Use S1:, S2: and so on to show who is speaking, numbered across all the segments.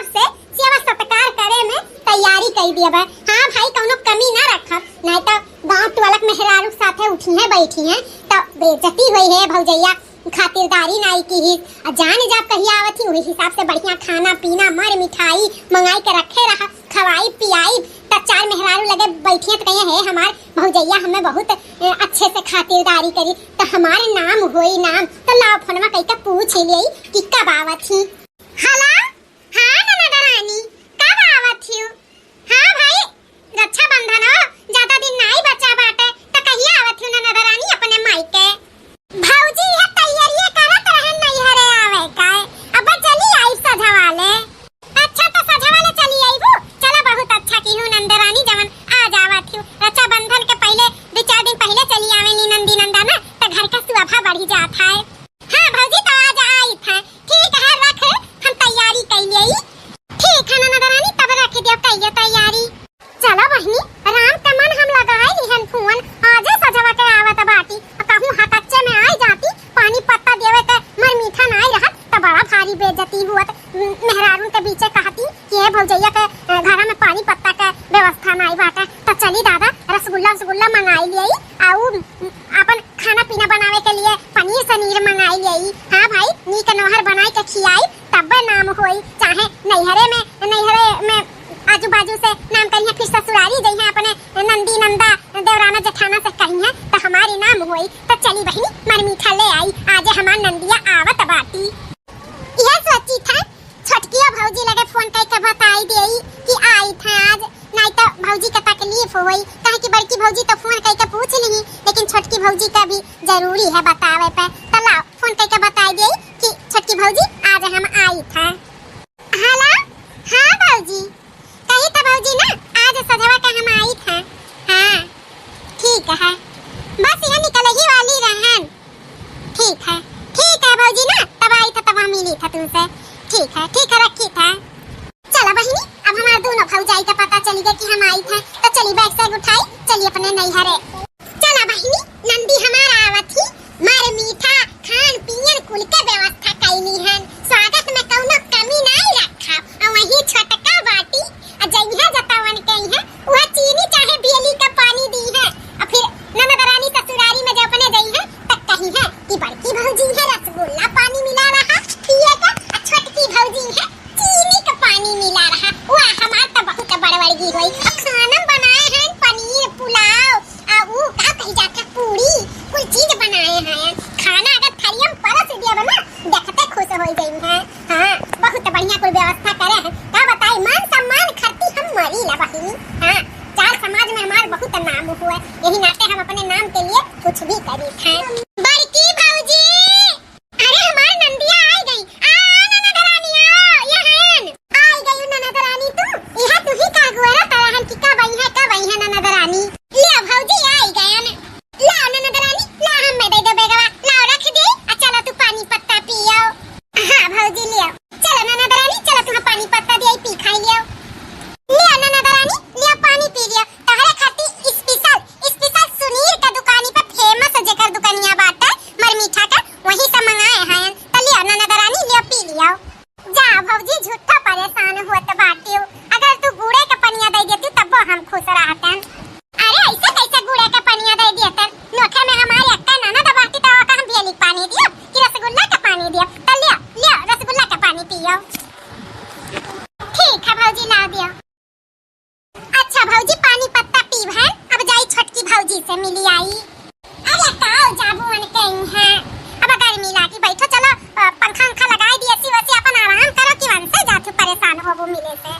S1: हिसाब से सेवा सत्कार करे में तैयारी कर दिया बा। हां भाई कौनो कमी ना रखब, नहीं तो गांव टोलक मेहरारू साथे उठी है बैठी है तो बेइज्जती होई है। भौजैया खातिरदारी नाई की ही जान जब कहीं आवत ही वही हिसाब से बढ़िया खाना पीना मर मिठाई मंगाई के रखे रहा, खवाई पियाई तो चार मेहरारू लगे बैठिए तो कहिए है हमार भौजैया हमें बहुत अच्छे से खातिरदारी करी तो हमारे नाम होई नाम। तो लाओ फोनमा कई का पूछ ही लेई कि कब आवत ही। हेलो हां ननद रानी कब आवत ही? हां भाई रक्षाबंधन हो ज्यादा दिन नहीं बचा बाटे तो कहिए आवत ही ननद रानी अपने मायके। भौजी है तैयारी करत रहन नहीं हरे आवे काय अब चली आई सजवाले। अच्छा तो सजवाले चली आईबू, चला बहुत अच्छा कीहू नंदरानी जवन आ जावत हूं। रक्षाबंधन के पहले 2-4 दिन पहले चली आवे नी नंदी नंदा ना तो घर का शोभा बढ़ी जात है। हां भौजी तो आज आई था, ठीक है रख हम तैयारी कर लेई। ठीक है नंदरानी तब रख दियो कहिए तैयारी। चलो बहनी राम का मन हम लगाए लिहन फोन आज सजवा के आवत बाटी कहूं हकच्चे में आई जाती पानी पत्ता देवे के मर मीठा नहीं रहत तो बड़ा भारी बेइज्जती हुत। मेहरारून के बीचे कहती कि ये भौजैया के घर में पानी पत्ता के व्यवस्था नहीं बाटे तो चली दादा रसगुल्ला मंगाई लियई आउ अपन खाना पीना बनावे के लिए पनीर सनीर मंगाई लियई। हां भाई नीक नोहर बनाई के खियाई तब नाम होई, चाहे नैहरे में आजू बाजू से नाम करिए फिर ससुरारी जइए अपने नंदी नंदा देवराना जेठाना से कहिए तो हमारी नाम होई। तो चली बहनी मर मीठा ले आई आज हमार नंदिया आवत बाटी। यह सोची था छोटकिया भौजी लगे फोन करके बताई देई कि आई था आज, नहीं तो भौजी का तकलीफ होई काहे कि बड़की भौजी तो फोन करके पूछ ली लेकिन छोटकी भौजी का भी जरूरी है बतावे पे। तो लाओ फोन करके बताई देई कि छोटकी भौजी आज हम आई था। हेलो हां भौजी कही तो भौजी ना आज सजवा के हम आई था। हां ठीक है बस ये निकल ही वाली रहन। ठीक है भौजी ना तब आई था तब हम मिली था तुमसे। ठीक है रखी था। चलो बहनी अब हमारे दोनों भौजाई का पता चली गया कि हम आई थे तो चली बैग से उठाई चली अपने नैहरे। चलो बहनी नंदी हमारा आवत ही मारे मीठा खान पियन कुल के व्यवस्था कैली है, स्वागत में कौनो कमी नहीं रखा और वही छोटका बाटी जइहा जतावन कही है वह चीनी चाहे बेली का पानी दी है और फिर ननद रानी ससुरारी में जब अपने गई है तब कही है कि बड़की भौजी है रसगुल्ला पानी मिला रहा पिए का, छोटकी भौजी है चीनी का पानी मिला रहा। वाह हमार तो बहुत बड़बड़गी होई। खाना बनाए हैं पनीर पुलाव वो का कही जाता पूरी कुछ चीज बनाए हैं। खाना अगर थाली में परस दिया बना देखते खुश हो जाई है। हां बहुत बढ़िया कुल व्यवस्था करे हैं का बताई मान सम्मान खरती हम मरी ला बहिनी। हां चार समाज में हमार बहुत नाम हुआ यही नाते हम अपने नाम के लिए कुछ भी करी थे। बड़की भौजी अरे हमार नंदिया आई गई ननद रानी आओ यहन आई गई ननद रानी तू यह तू ही का गोरा तरहन की का बई है ननद रानी। ले भौजी आई गयन ला ननद रानी ला हम में दे दे बेगवा ला रख दे चलो तू पानी पत्ता पियो। हां भौजी ले चलो ननद रानी चलो तू पानी पत्ता दे पी खाई ले ननद रानी ले पानी पी लियो तहरे खाती स्पेशल सुनील का दुकानी पे फेमस जेकर दुकानिया बाटा मर मीठा का वही से मंगाए हैं तो ले ननद रानी ले पी लियो। जा भौजी झूठा परेशान होत बाटी अगर तू गुड़े का पनिया दे देती तब हम खुश रहते। अरे ऐसे कैसे गुड़े का पनिया दे देते नोखे में हमारी अक्का ननद बाटी तो का हम बेली पानी दियो कि रसगुल्ला का पानी दियो तो ले रसगुल्ला का पानी पियो। ठीक है भौजी ला दियो। अच्छा भौजी पानी पत्ता पीब है अब जाई छोटकी भौजी से मिली आई। अरे काओ जाबू मन कहीं है अब गर्मी लागी बैठो चलो पंखा लगाई दिए सी वैसे अपन आराम करो कि मन से जातु परेशान होबो मिले से।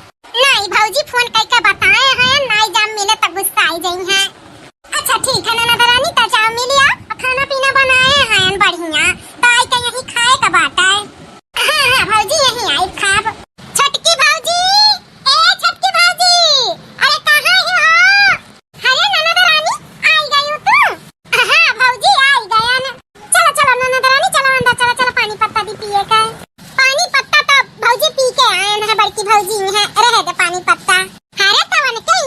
S1: नहीं भौजी फोन करके बताए हैं नहीं जाम मिले तब गुस्सा आई जाई है। अच्छा ठीक है ननद रानी ता जाओ मिलिया खाना पीना बनाए हैं बढ़िया तो आई के यही खाए का बाटा है। हां भौजी यही आई खाब। छोटकी भौजी छोटकी भौजी अरे कहां हो? अरे ननद रानी आई गई हो तू? हां भौजी आई गयन। चलो ननद रानी चलो अंदर चलो पानी पत्ता दी पिए का। पानी पत्ता तो भौजी पी के आए हैं बड़की भौजी है रह दे पानी पत्ता। अरे तवन के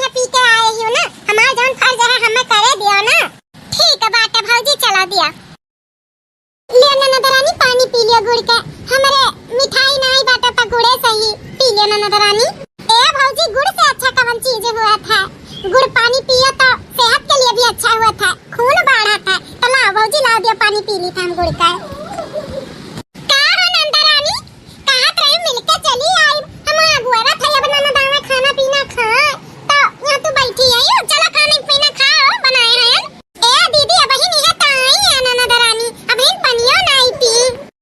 S1: ननद रानी। ए भौजी गुड़ से अच्छा कौन चीज हुआ था? गुड़ पानी पिया तो सेहत के लिए भी अच्छा हुआ था, खून बढ़ा था। तो लाओ भौजी लाओ दिया पानी पी ली था हम गुड़ का। का हो नंदा रानी, कहां त्रय मिलके चली आई? हम अगुआरा था अब ननद आवे खाना पीना खा तो यहां तू बैठी आई हो, चलो खाना पीना खाओ बनाए हैं। ए दीदी अब ही नहीं है आई है ननद रानी, अब ही पनियो नहीं पी।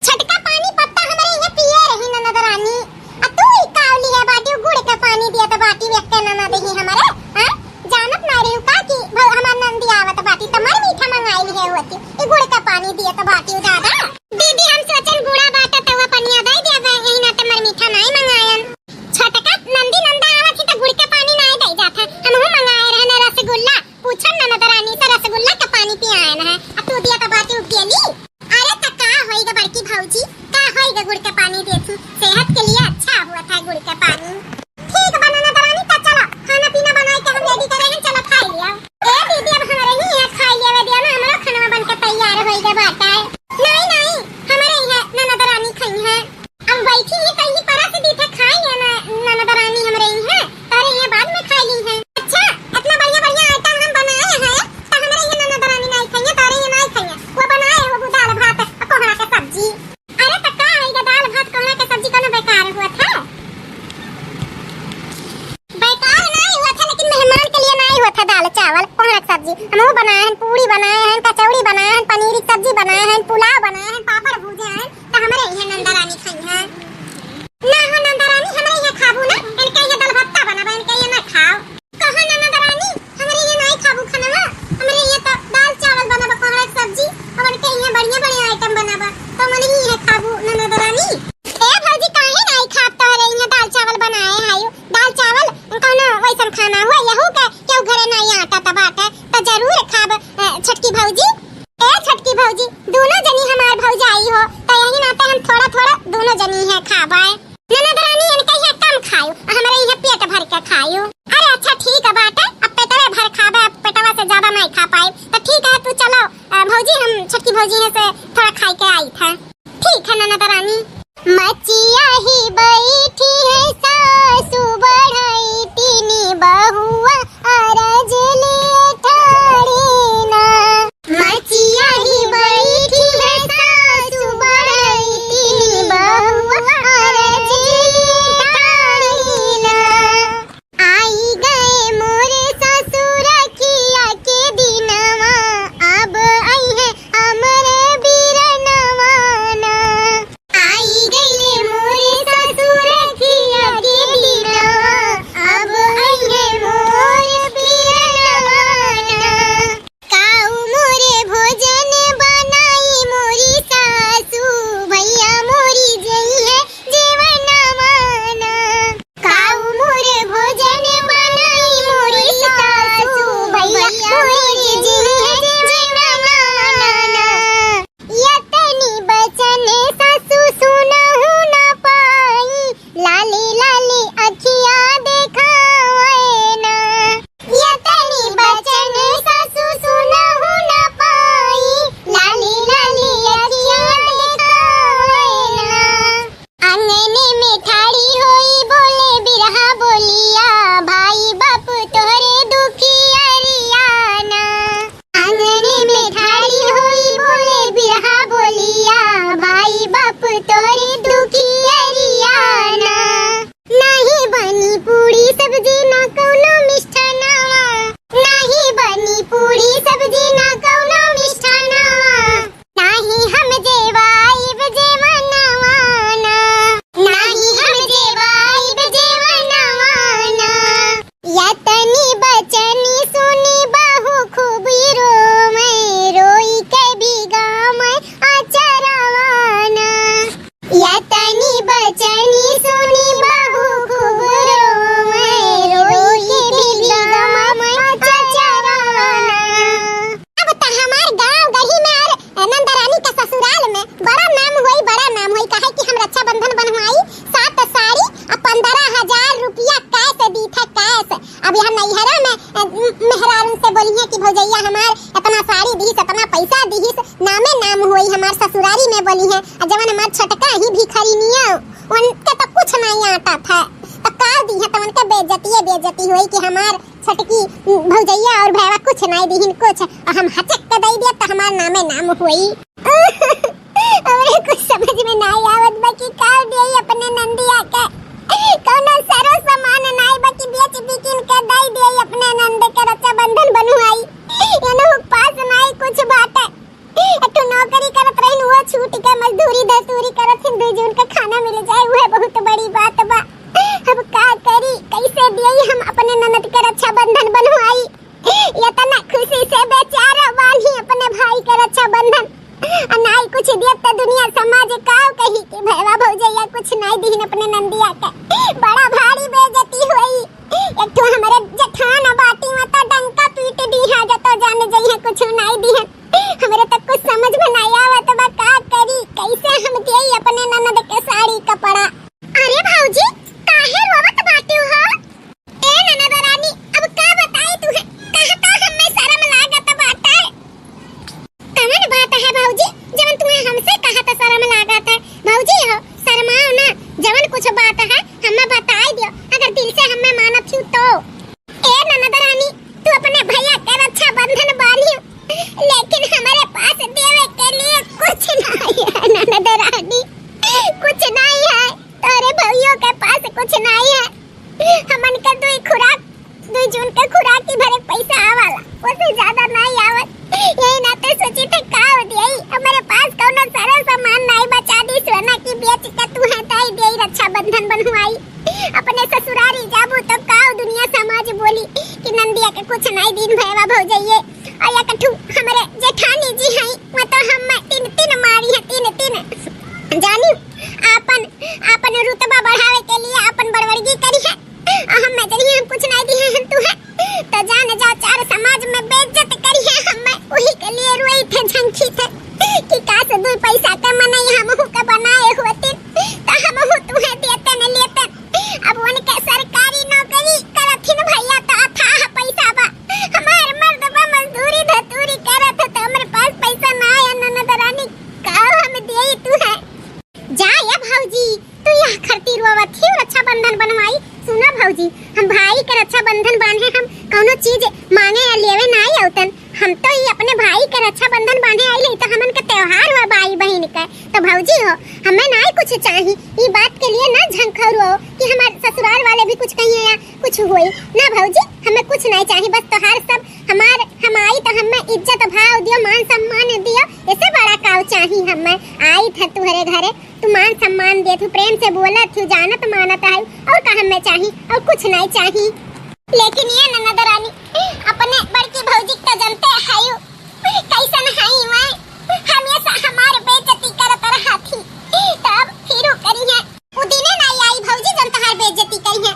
S1: छटका पानी पत्ता हमारे यहाँ पिए रही ननद रानी। अब तू ही कावली है बाटी गुड़ का पानी दिया तो बाटी व्यक्ति ननद ही हमारे हां जानत ना रही का कि हमार नंदी आवत बाटी तमर मीठा मंगाई है होती ई गुड़ का पानी दिया तो बाटी ज्यादा। दीदी हम सोचन गुड़ा बाटा तवा पनिया दे देबे यही ना तमर मीठा नहीं मंगायन। छटका नंदी नंदा आवत ही तो गुड़ का पानी नहीं दे जाता, हमहु मंगाए रहने रसगुल्ला। पूछन ननद रानी से रसगुल्ला का पानी पियायन है, अब तू दिया तो बाटी उपियली। अरे त का होइगा बड़की भौजी, का होइगा गुड़ का पानी देती, सेहत के लिए अच्छा हुआ था गुड़ का पानी। ठीक बा ननद रानी, तो चलो खाना पीना बनाए के हम रेडी करे हैं, चलो खा लिया। ए दीदी अब हमारे ही है खा लिया वे दिया ना, हमारा खाना बन के तैयार होइगा बाटा है। नहीं नहीं हमारे ही है ननद रानी खाई है। अब बैठी है कहीं पर से दीठे खाई है ना ननद रानी हमारे ही है, तारे ये बाद में खा ली है। अच्छा इतना बढ़िया बढ़िया आइटम हम बनाए हैं तो हमारे ही ननद रानी नहीं खाई है, तारे ये नहीं खाई है। वो बनाए हो वो दाल भात और कोहड़ा का सब्जी। अरे त का आएगा दाल भात कोहड़ा का सब्जी कोनो बेकार हुआ था? बेकार नहीं हुआ था लेकिन मेहमान के लिए नहीं हुआ था दाल चावल कोहड़ा का सब्जी। हम वो बनाए हैं, पूरी बनाए हैं, कचौड़ी बनाए हैं, पनीर की सब्जी बनाए हैं, पुलाव बनाए हैं, पापड़ भूजे हैं तो हमारे यहाँ नंदा रानी खाई है। ना हो नंदा रानी हमारे यहाँ खाबू ना, इनके यहाँ दाल भत्ता बनाबा इनके यहाँ ना खाओ। कहो नंदा रानी हमारे यहाँ नहीं खाबू खाना, हमारे यहाँ तो दाल चावल बनाबा कोहड़ा का सब्जी और इनके यहाँ बढ़िया बढ़िया आइटम बनाबा तो हमारे यहाँ खाबू नंदा रानी। ए भौजी काहे नहीं खात तोरे यहाँ दाल चावल बनाए हायो? दाल चावल कोनो वैसन खाना हुआ यहू के क्यों घरे नहीं आटा त बाटे तो जरूर खाब छटकी भौजी। ए छटकी भौजी दोनों जनी हमार भौजाई हो तो यही नाते हम थोड़ा थोड़ा दोनों जनी है खाबाए। ननद रानी इनके यहाँ कम खायो हमारे यहाँ पेट भर के खायो। अरे अच्छा ठीक है बाटे, अब पेटवे भर खाबे, पेटवा से ज्यादा नहीं खा पाए तो ठीक है तू चलो भौजी हम छटकी भौजी है से थोड़ा खाई के आई था। ठीक है ननद रानी। मचिया ही बैठी है सासू बढ़ाई तीनी बहुआ अरज लिए ठाड़ी ना। मचिया ही बैठी है सासू बढ़ाई तीनी बहुआ अरज लिए ठाड़ी ना। आई गए मोरे ससुर खिया के दिनवा अब आई है हमरे बीरनवा ना। आई गई मोरे ससुर खिया के दिनवा अब आई है मोरे बीरनवा ना। काऊ मोरे भोजन बनाई मोरी सासू भैया मोरी जई है जीवनवा ना। काऊ मोरे भोजन बनाई मोरी सासू भैया मोरी जई है जीवनवा ना। यतनी बचन सासू सुनहु न पाई लाली लाली अखिया देखावे ना। यतनी बचन सासू सुनहु न पाई लाली लाली अखिया देखावे ना। अंगने में ठाड़ी होई बोले बिरहा बोलिया भाई बाप तोहरे दुखिया रियाना। अंगने में ठाड़ी होई बोले बिरहा बोलिया भाई बाप तोहरे दुखिया रियाना। नहीं बनी पूरी सब्जी ना कौनो मिष्ठानवा, नहीं बनी पूरी सब्जी ना कौनो मिष्ठानवा। नहीं हम जेवाइब जेवनवा ना, नहीं हम जेवाइब जेवनवा ना। यतनी बचनी सुनी बहु खूब रोवे रोई के बिगा मैं आचरवा ना। यतनी बचनी सुनी बहु खूब रोवे रोई के बिगा मैं आचरवा ना। अब त हमार गांव गही में और नंदा रानी का ससुराल में बड़ा नाम होई काहे कि हम रक्षा बंधन बनवाई 7 साड़ी और 15,000 रुपया कैश दी था कैश। अब यहाँ नैहरा में मेहरारू से बोली है कि भौजैया हमार इतना साड़ी दी इतना पैसा दी नामे नाम होई। हमार ससुरारी में बोली है और जवन हमार छटका ही भिखारी निया उनके तो कुछ नहीं आता था तो बेइज्जती हुई कि हमार छटकी भौजैया और भैया कुछ नहीं दीहिन कुछ और हम हचक के दे दिया तो हमार नामे नाम हुई। हमरे कुछ समझ में नहीं आवत बा कि का देई अपने नंदिया के कौनो सरो सामान नहीं बा कि बेच बिकिन के दे देई अपने नंद के रक्षाबंधन बनवाई। एनो पास नहीं कुछ बाटे तो नौकरी करत रहिन वो छूट के मजदूरी दस्तूरी करत हिन 2 जून का खाना मिल जाए वो बहुत बड़ी बात बा। अब का करी कैसे दियई हम अपने ननद के रक्षाबंधन बनवाई। इतना खुशी से बेचारा वाली अपने भाई के रक्षाबंधन नहीं कुछ दियत तो दुनिया समाज का कही कि भैया भौजैया कुछ नहीं दीन अपने नंदिया के बड़ा भारी बेइज्जती हुई। एक तो हमारे जठान बाटी में तो डंका पीट दी है जतो जाने जइए कुछ नहीं दी है हमरे तक कुछ समझ में नहीं आवत बा का करी कैसे हम देई अपने ननद के साड़ी कपड़ा। अरे भौजी काहे रोवत बाटी हो ए ननद रानी अब का बताई तू है कहता हमें शर्म लागत बाटे। कमन बात है भौजी जवन तुम्हें हमसे कहा तो शर्म लागत है भौजी हो शर्माओ ना जवन कुछ बात है हमें बताई दियो अगर दिल से हमें मानत हूं तो। ए ननद रानी तू अपने भैया के रक्षाबंधन बांधियो लेकिन हमारे पास देवे के लिए कुछ नहीं है ननद रानी कुछ नहीं है तारे भैया के पास कुछ नहीं है। हमन के 2 जून के खुराक की भरे पैसा आवाला उससे ज्यादा नहीं आवत यही ना तो सोची थे का दियई हमारे पास कोनो सारा सामान नहीं बचा दी सोना की बेच के तू है ताई देई रक्षाबंधन बनवाई। अपने ससुरारी जाबू तो का दुनिया समाज बोली कि नंदिया के कुछ नहीं दिन भैया भौजैये और या कठू हमारे जेठानी जी हैं वो तो हम 3 मारी है 3 जानी अपन रुतबा बढ़ावे के लिए अपन बड़वर्गी करी है हम में जरिए हम कुछ नहीं दिए हम तू है तो जान जा 4 समाज में बेइज्जत करी है हम वही के लिए रोई थे झंखी थे कि का से 2 पैसा के मने हम हु के बनाए होते तो हम हु तू है देते न लेते अब उनके सरकारी नौकरी करथिन भैया तो अथाह पैसा बा हमार मर्दबा मजदूरी धतूरी करत तो हमरे पास पैसा ना है ननद रानी का हम देई तू है जा या भौजी तू यह खरती रोवत ही रक्षाबंधन बनवाई। सुना भौजी हम भाई के रक्षाबंधन बांधे हम कोनो चीज मांगे या लेवे नहीं औतन हम तो ही अपने भाई के रक्षाबंधन बांधे आइले तो हमन के त्योहार हो भाई बहन का तो भौजी हो हमें नहीं कुछ चाहिए ई बात के लिए ना झंखर हो कि हमारे ससुराल वाले भी कुछ कहिए या कुछ होई ना भौजी हमें कुछ नहीं चाहिए बस त्योहार सब हमारी तो हमें इज्जत भाव दियो मान सम्मान दियो ऐसे बड़ा काव चाहिए हमें आई था तुम्हारे घरे तू मान सम्मान दे तू प्रेम से बोला तू जानत मानत है और का हमें चाहिए और कुछ नहीं चाहिए। लेकिन ये ननद रानी अपने बड़की भौजी तो जानते है कैसन है मैं हमेशा हमारे बेइज्जती करत रहा थी तब फिर करी है उ दिने नहीं आई भौजी जन तहार बेइज्जती करी है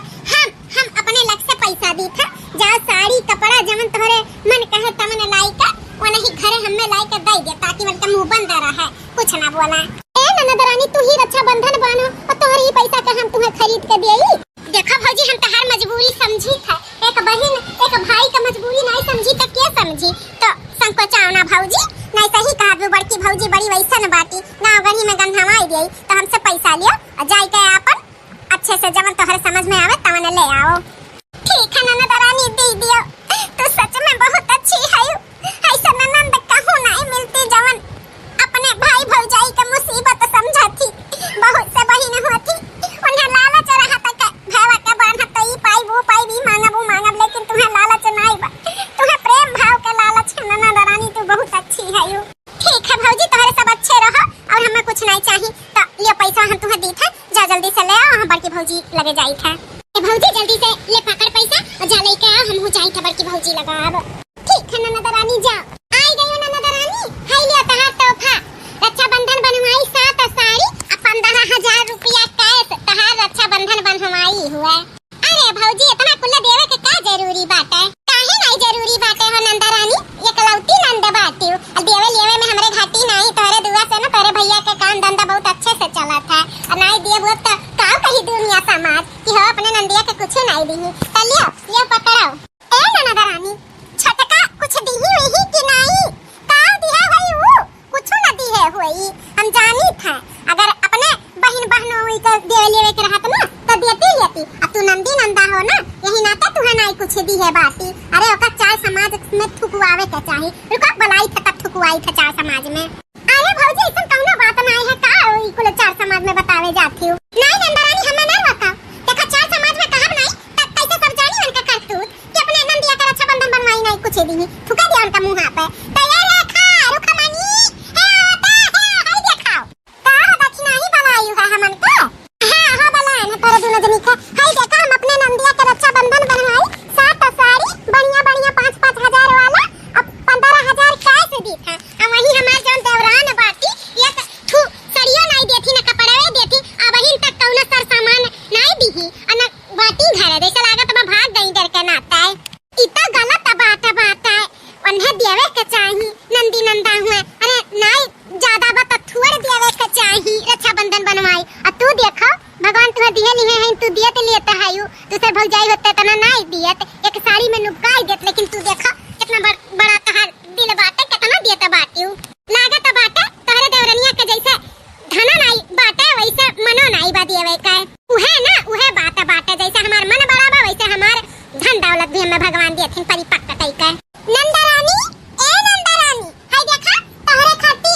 S1: हम अपने लग से पैसा दी था जा साड़ी कपड़ा जमन तोहरे मन कहे तमन लाई का वो नहीं घरे हमें लाई के दे दे ताकि उनका मुंह बंद रहे कुछ ना बोला। ए ननद रानी तू ही रक्षाबंधन बानो और तोहर ही पैसा का हम तुम्हें खरीद के देई। देखा भौजी हम तहार मजबूरी समझी था एक बहन एक भाई का मजबूरी नहीं समझी तो क्या समझी तो संकोचाओ ना भौजी नहीं सही कहा बड़की भौजी बड़ी वैसन बाटी गांव गढ़ी में गंधमाई देई तो हमसे पैसा लियो और जाई के अपन अच्छे से जवन तोहर समझ में आवे तवन ले आओ। ठीक है ननद रानी दे दियो तो सच में बहुत अच्छी है ऐसा ननद कहूं नहीं मिलती जवन अपने भाई भौजाई का मुसीबत समझती बहुत से बहन होती उन्हें लालच रहा तक भैया के बांधा तो ई पाई वो पाई भी मांगब लेकिन तुम्हें लालच नहीं बा तुम्हें प्रेम भाव का लालच है ननद रानी तू बहुत अच्छी है यू। ठीक है भौजी तुम्हारे सब अच्छे रहो और हमें कुछ नहीं चाहिए तो लियो पैसा हम तुम्हें दी था जा जल्दी से ले आओ हम बड़की भौजी लगे जाई था भौजी जल्दी से ले पकड़ पैसा और जा लेके आओ हम हो जाई था बड़की भौजी लगा अब। ठीक है ननद रानी जा आई गई ननद रानी हाय लिया तहार तोहफा रक्षाबंधन बनवाई 7 साड़ी 15,000 रुपया कैश तहार रक्षाबंधन बनवाई हुआ। अरे भौजी इतना कुल्ला देवे के का जरूरी बात है काहे नहीं जरूरी बात है हो नंदा रानी एकलौती नंद बाटी देवे लेवे में हमरे घाटी नहीं तोरे दुआ से ना तोरे भैया के काम धंधा बहुत अच्छे से चला था और नहीं दिए वो तो का कही दुनिया समाज कि हो अपने नंदिया के कुछ नहीं दी तो लियो पकड़ो। ए नंदा रानी छटका कुछ दी हुई कि नहीं का दिया है वो कुछ न दी है हुई हम जानी था अगर अपने बहन बहनों को देवे लेवे के रहत ना तो देती बाटी। अब तू नंदी नंदा हो ना, यही नाता तुहे नाई कुछ दी है बाटी। अरे ओका चार समाज में थुकवावे के चाही। रुका बलाई था तब थुकवाई था चार समाज में। अरे भौजी ऐसा कौनो बात नहीं है का ई कुल चार समाज में बतावे जाती हूँ। नहीं नंदरानी हमें ना बता। देखा चार समाज में कहब नहीं तब कैसे सब जानी उनका करतूत कि अपने नंदिया का रक्षाबंधन बनवाई नहीं कुछ दी। थुका दिया उनका मुंह पे। तो ये लेखा रुका मानी है आता है हाय देखाओ। का दक्षिणा ही बलाई है हमन को। हां हां बलाई ना तोरे दोनों जनी का। हाय देखा हम अपने नंदिया का रक्षाबंधन बनवाई 7 साड़ी बढ़िया बढ़िया 5-5 हजार वाला अब 15,000 कैसे दी था। अब वही हमार जौन देवरान बाटी ये थू सड़ियो नहीं देती ना कपड़वे देती। अब वही तक कौनो सर सामान नहीं दीही अन बाटी घर जैसे लागत मैं भाग गई डर के नाता है। इतना गलत बात है उन्हें देवे के चाहिए नंदी नंदा हुए। अरे नहीं ज्यादा बात थोड़ देवे के चाहिए रक्षाबंधन बनवाई। अब तू देखो भगवान तुम्हें दिए लिए हैं तू दिए तो लेते है यू दूसरे भौजाई होते तना नहीं दियत एक साड़ी में नुकाई देत। लेकिन तू देखो कितना बड़ा तहार दिल बाटे कितना देता बाटी लागत बाटे तोहरे देवरनिया के जैसे धना नहीं बाटे वैसे मनो नहीं बा देवे के। उहे ना उहे बाटे जैसे हमार मन बड़ा बा वैसे हमार धन दौलत भी हमें भगवान देथिन परिपक्व कई के। नंदरानी ए नंदरानी हाय देखा तोहरे खाती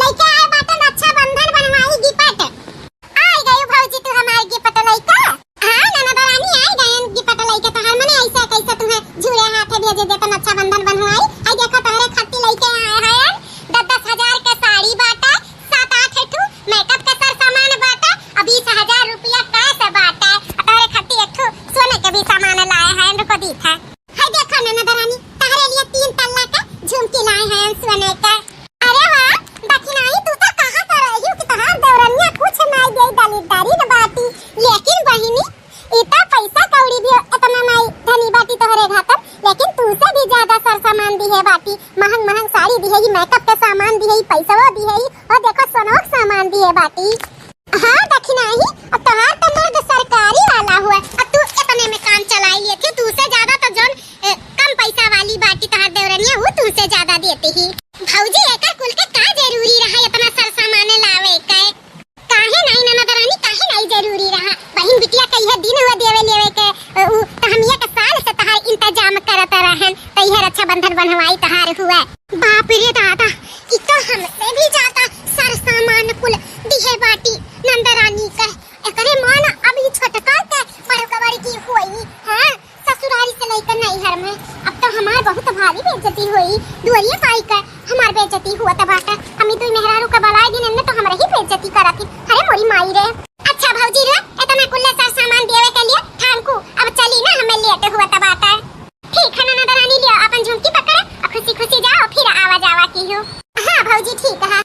S1: लइका आए बाटे रक्षाबंधन बनवाई गिफ्ट। आई गई भौजी तू हमार गिफ्ट लइका। हां नंदरानी आई गई गिफ्ट लइका तोहर मने ऐसे कैसे तुम्हें झूले हाथे भेजे देता रक्षाबंधन बनवाई। आई देखा तोहरे खाती लइका आए हैं 10,000 के साड़ी बाटे 7-8 ठू मेकअप के सर सामान बाटे अब 20,000 रुपया कैसे बाटे। तोहरे खाती एक ठू सोने के भी सामान लाए हैं रुको दी था। हाय देखो नंदरानी तोहरे लिए 3 तल्ला का झुमकी लाए हैं सोने का। अरे वाह दक्षिणाई तू तो कहां कर रही हो कि तोहार देवरनिया कुछ नहीं दे दलिदारी न बाटी। लेकिन बहिनी इतना पैसा कौड़ी भी इतना नहीं धनी बाटी तोहरे खातर। लेकिन तू से भी ज्यादा सर सामान दी है बाटी। महंग साड़ी दी है मेकअप का सामान दी है पैसा दी है और देखो सोना का सामान दी है बाटी। हां दक्षिणाई अब तोहार तो मर्द सरकारी वाला हुआ अब तू अपने में काम चलाई लेती तू से ज्यादा तो जोन कम पैसा वाली बाटी तोहार देवरनिया वो तू से ज्यादा देती ही। भौजी एका कुल के का जरूरी रहा इतना सर सामान लावे के। काहे नहीं ननदरानी काहे नहीं जरूरी रहा। बहन बिटिया कहिए दिन हुआ देवे लेवे के त हम ये के साल से तहार इंतजाम करत रहन तइहे रक्षाबंधन बनवाई तहार हुआ। बाप रे दादा ई तो हमसे भी ज्यादा सर सामान कुल दिहे बाटी नंदरानी का। एकरे मन अभी छोटका के बड़कवर की होई हां ससुरारी से लेकर नैहर में अब तो हमार बहुत भारी बेइज्जती होई। दुआरिया पाई का हमार बेइज्जती हुआ त बाटा हमी दुई मेहरारू का बलाई दिन में तो हमरा ही बेइज्जती करती। अरे मोरी माई रे। अच्छा भौजी रे इतना कुल्ले सर सामान देवे के लिए ठानकू अब चली ना हमें लेट हुआ त बाटा। ठीक है नंदरानी लियो अपन झुमकी पकड़े और खुशी खुशी जाओ फिर आवा जावा की हो। हां भौजी ठीक है।